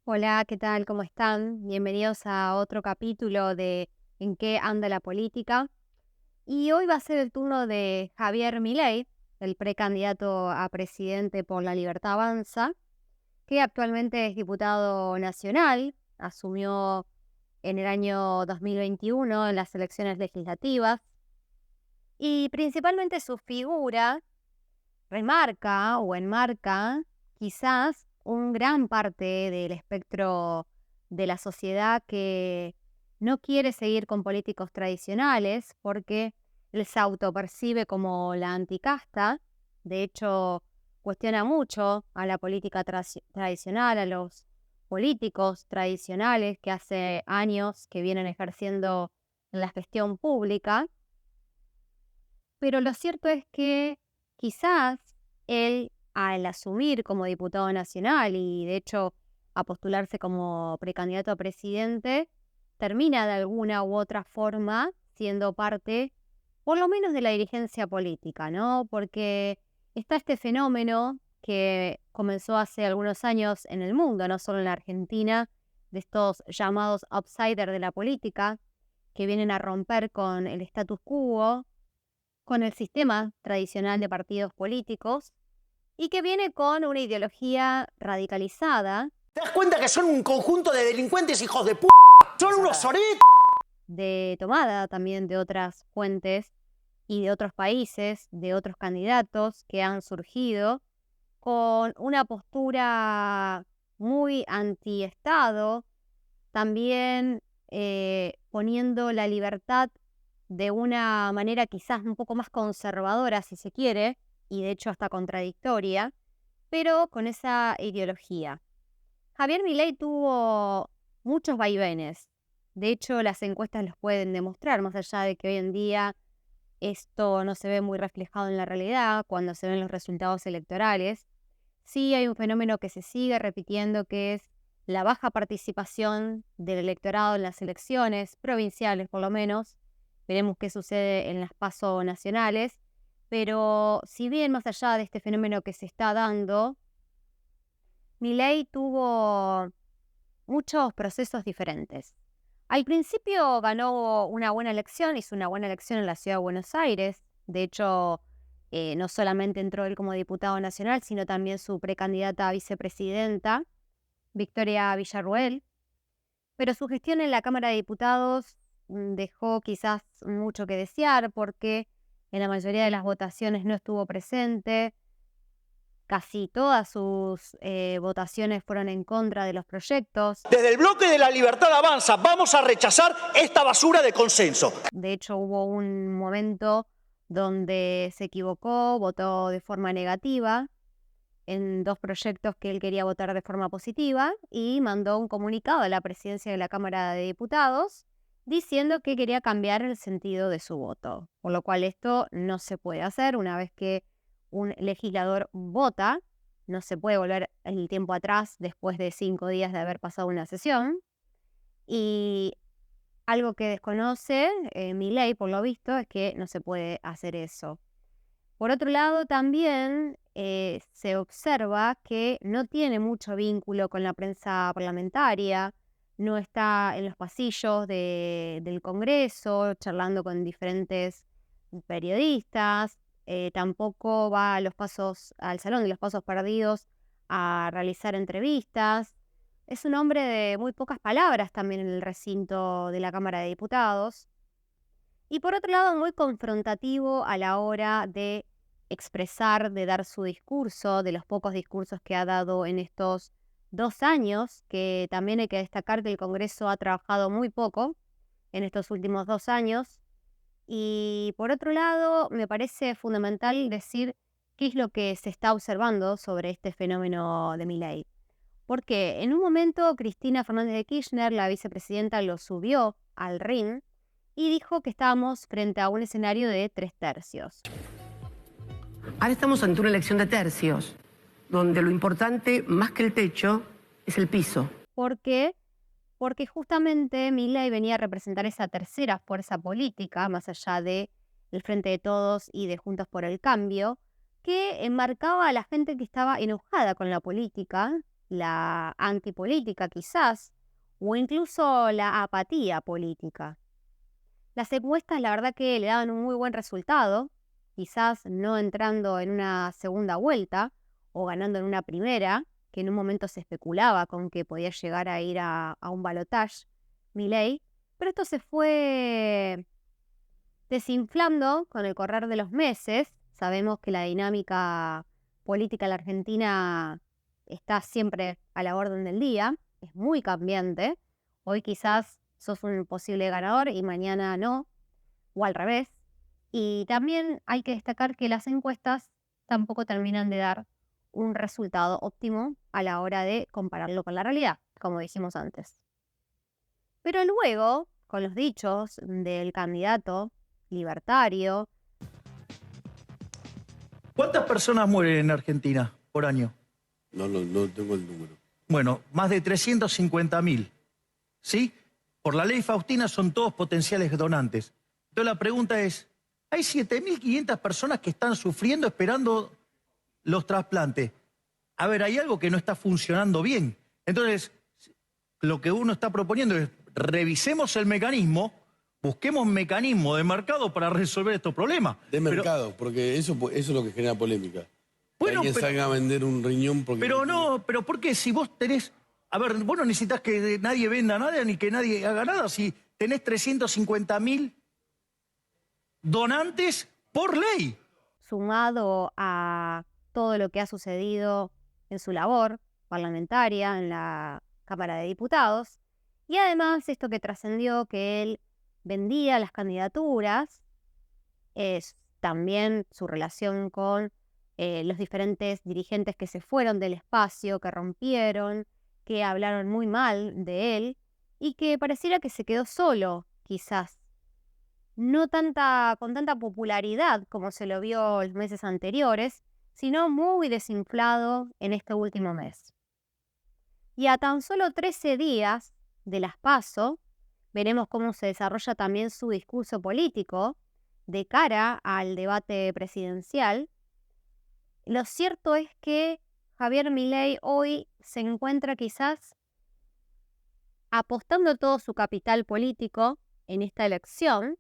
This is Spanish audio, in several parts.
Hola, ¿qué tal? ¿Cómo están? Bienvenidos a otro capítulo de ¿En qué anda la política? Y hoy va a ser el turno de Javier Milei, el precandidato a presidente por La Libertad Avanza, que actualmente es diputado nacional, asumió en el año 2021 en las elecciones legislativas y principalmente su figura remarca o enmarca quizás un gran parte del espectro de la sociedad que no quiere seguir con políticos tradicionales porque él se autopercibe como la anticasta. De hecho, cuestiona mucho a la política tradicional, a los políticos tradicionales que hace años que vienen ejerciendo en la gestión pública. Pero lo cierto es que quizás él, al asumir como diputado nacional y de hecho a postularse como precandidato a presidente, termina de alguna u otra forma siendo parte, por lo menos de la dirigencia política, ¿no? Porque está este fenómeno que comenzó hace algunos años en el mundo, no solo en la Argentina, de estos llamados outsiders de la política, que vienen a romper con el status quo, con el sistema tradicional de partidos políticos y que viene con una ideología radicalizada ¿Te das cuenta que son un conjunto de delincuentes hijos de p***? ¡Son unos soretes! de tomada también de otras fuentes y de otros países, de otros candidatos que han surgido con una postura muy anti-Estado, también poniendo la libertad de una manera quizás un poco más conservadora, si se quiere, y de hecho hasta contradictoria, pero con esa ideología. Javier Milei tuvo muchos vaivenes. De hecho, las encuestas los pueden demostrar, más allá de que hoy en día esto no se ve muy reflejado en la realidad cuando se ven los resultados electorales. Sí hay un fenómeno que se sigue repitiendo, que es la baja participación del electorado en las elecciones provinciales, por lo menos. Veremos qué sucede en las PASO nacionales. Pero si bien más allá de este fenómeno que se está dando, Milei tuvo muchos procesos diferentes. Al principio ganó una buena elección, hizo una buena elección en la ciudad de Buenos Aires. De hecho, no solamente entró él como diputado nacional, sino también su precandidata a vicepresidenta, Victoria Villarruel. Pero su gestión en la Cámara de Diputados dejó quizás mucho que desear porque en la mayoría de las votaciones no estuvo presente. Casi todas sus votaciones fueron en contra de los proyectos. Desde el bloque de la Libertad Avanza vamos a rechazar esta basura de consenso. De hecho, hubo un momento donde se equivocó, votó de forma negativa en dos proyectos que él quería votar de forma positiva y mandó un comunicado a la presidencia de la Cámara de Diputados diciendo que quería cambiar el sentido de su voto. Por lo cual esto no se puede hacer una vez que un legislador vota, no se puede volver el tiempo atrás después de 5 días de haber pasado una sesión. Y algo que desconoce Milei, por lo visto, es que no se puede hacer eso. Por otro lado, también se observa que no tiene mucho vínculo con la prensa parlamentaria, no está en los pasillos del Congreso charlando con diferentes periodistas, tampoco va a al Salón de los Pasos Perdidos a realizar entrevistas. Es un hombre de muy pocas palabras también en el recinto de la Cámara de Diputados. Y por otro lado, muy confrontativo a la hora de expresar, de dar su discurso, de los pocos discursos que ha dado en estos 2 años, que también hay que destacar que el Congreso ha trabajado muy poco en estos últimos 2 años. Y por otro lado, me parece fundamental decir qué es lo que se está observando sobre este fenómeno de Milei. Porque en un momento Cristina Fernández de Kirchner, la vicepresidenta, lo subió al ring y dijo que estábamos frente a un escenario de 3 tercios. Ahora estamos ante una elección de tercios, donde lo importante, más que el techo, es el piso. ¿Por qué? Porque justamente Milei venía a representar esa tercera fuerza política, más allá de el Frente de Todos y de Juntos por el Cambio, que enmarcaba a la gente que estaba enojada con la política la antipolítica quizás, o incluso la apatía política. Las encuestas la verdad que le daban un muy buen resultado, quizás no entrando en una segunda vuelta o ganando en una primera, que en un momento se especulaba con que podía llegar a ir a un balotaje Milei, pero esto se fue desinflando con el correr de los meses. Sabemos que la dinámica política en la Argentina está siempre a la orden del día, es muy cambiante. Hoy quizás sos un posible ganador y mañana no, o al revés. Y también hay que destacar que las encuestas tampoco terminan de dar un resultado óptimo a la hora de compararlo con la realidad, como dijimos antes. Pero luego, con los dichos del candidato libertario, ¿Cuántas personas mueren en Argentina por año? No tengo el número. Bueno, más de 350.000, ¿sí? Por la ley Faustina son todos potenciales donantes. Entonces la pregunta es, hay 7.500 personas que están sufriendo esperando los trasplantes. A ver, hay algo que no está funcionando bien. Entonces, lo que uno está proponiendo es, revisemos el mecanismo, busquemos mecanismos de mercado para resolver estos problemas. De mercado, porque eso es lo que genera polémica. Bueno, que alguien salga a vender un riñón porque... pero ¿por qué? Si vos tenés... A ver, vos no necesitas que nadie venda nada ni que nadie haga nada. Si tenés 350.000 donantes por ley. sumado a todo lo que ha sucedido en su labor parlamentaria en la Cámara de Diputados, y además esto que trascendió que él vendía las candidaturas, es también su relación con los diferentes dirigentes que se fueron del espacio, que rompieron, que hablaron muy mal de él y que pareciera que se quedó solo, quizás. No con tanta popularidad como se lo vio los meses anteriores, sino muy desinflado en este último mes. Y a tan solo 13 días de las PASO, veremos cómo se desarrolla también su discurso político de cara al debate presidencial. Lo cierto es que Javier Milei hoy se encuentra quizás apostando todo su capital político en esta elección,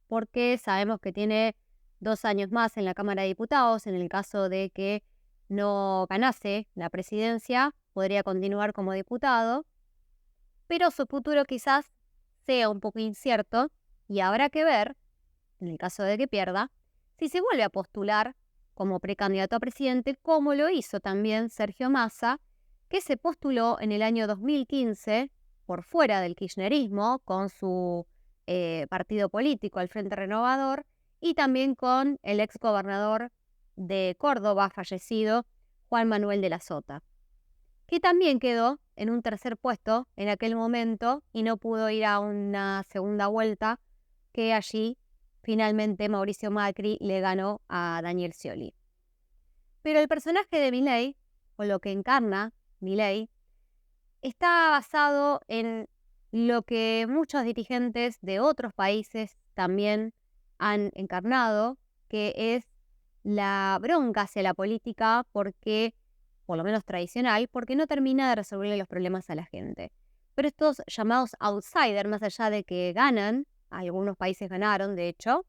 porque sabemos que tiene 2 años más en la Cámara de Diputados. En el caso de que no ganase la presidencia, podría continuar como diputado, pero su futuro quizás sea un poco incierto y habrá que ver, en el caso de que pierda, si se vuelve a postular como precandidato a presidente, como lo hizo también Sergio Massa, que se postuló en el año 2015 por fuera del kirchnerismo con su partido político, el Frente Renovador, y también con el exgobernador de Córdoba, fallecido, Juan Manuel de la Sota, que también quedó en un tercer puesto en aquel momento y no pudo ir a una segunda vuelta, que allí finalmente Mauricio Macri le ganó a Daniel Scioli. Pero el personaje de Milei, o lo que encarna Milei, está basado en lo que muchos dirigentes de otros países también han encarnado, que es la bronca hacia la política porque, por lo menos tradicional, porque no termina de resolverle los problemas a la gente. Pero estos llamados outsiders, más allá de que ganan, algunos países ganaron de hecho,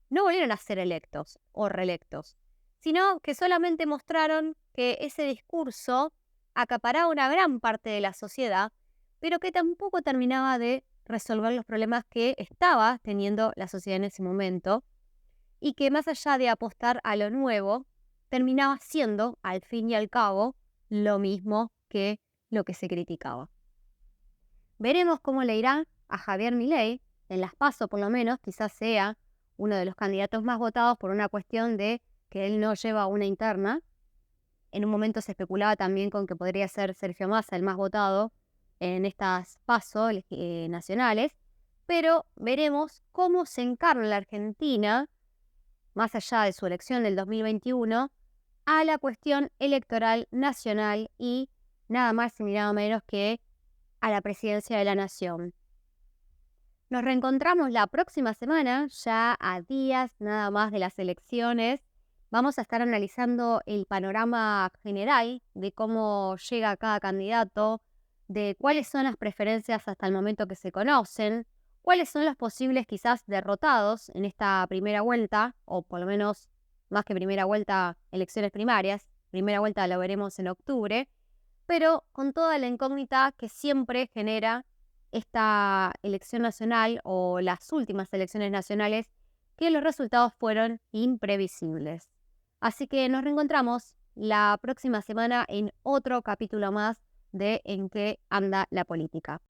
no volvieron a ser electos o reelectos, sino que solamente mostraron que ese discurso acaparaba una gran parte de la sociedad, pero que tampoco terminaba de resolver los problemas que estaba teniendo la sociedad en ese momento, y que más allá de apostar a lo nuevo, terminaba siendo, al fin y al cabo, lo mismo que lo que se criticaba. Veremos cómo le irá a Javier Milei, en las PASO por lo menos, quizás sea uno de los candidatos más votados por una cuestión de que él no lleva una interna. En un momento se especulaba también con que podría ser Sergio Massa el más votado en estas PASO nacionales, pero veremos cómo se encarna la Argentina, más allá de su elección del 2021, a la cuestión electoral nacional y nada más y nada menos que a la presidencia de la nación. Nos reencontramos la próxima semana, ya a días nada más de las elecciones, Vamos a estar analizando el panorama general de cómo llega cada candidato, de cuáles son las preferencias hasta el momento que se conocen, cuáles son los posibles quizás derrotados en esta primera vuelta, o por lo menos más que primera vuelta, elecciones primarias. Primera vuelta lo veremos en octubre, pero con toda la incógnita que siempre genera esta elección nacional o las últimas elecciones nacionales, que los resultados fueron imprevisibles. Así que nos reencontramos la próxima semana en otro capítulo más de En qué anda la política.